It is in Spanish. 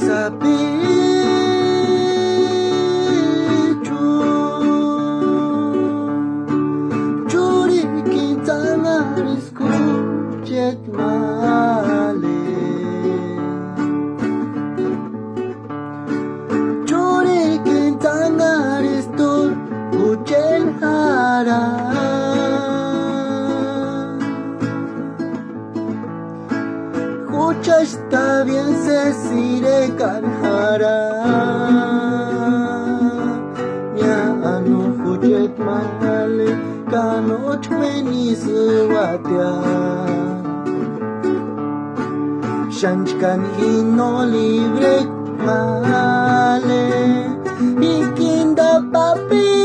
sabichu churi kintangaris kuchet male churi kintangaris tur kuchen hara Escucha, está bien, se sire canjara. Nya anu hujet male, kanot meni suatia. Shanchkan hino libre male, ikinda papi.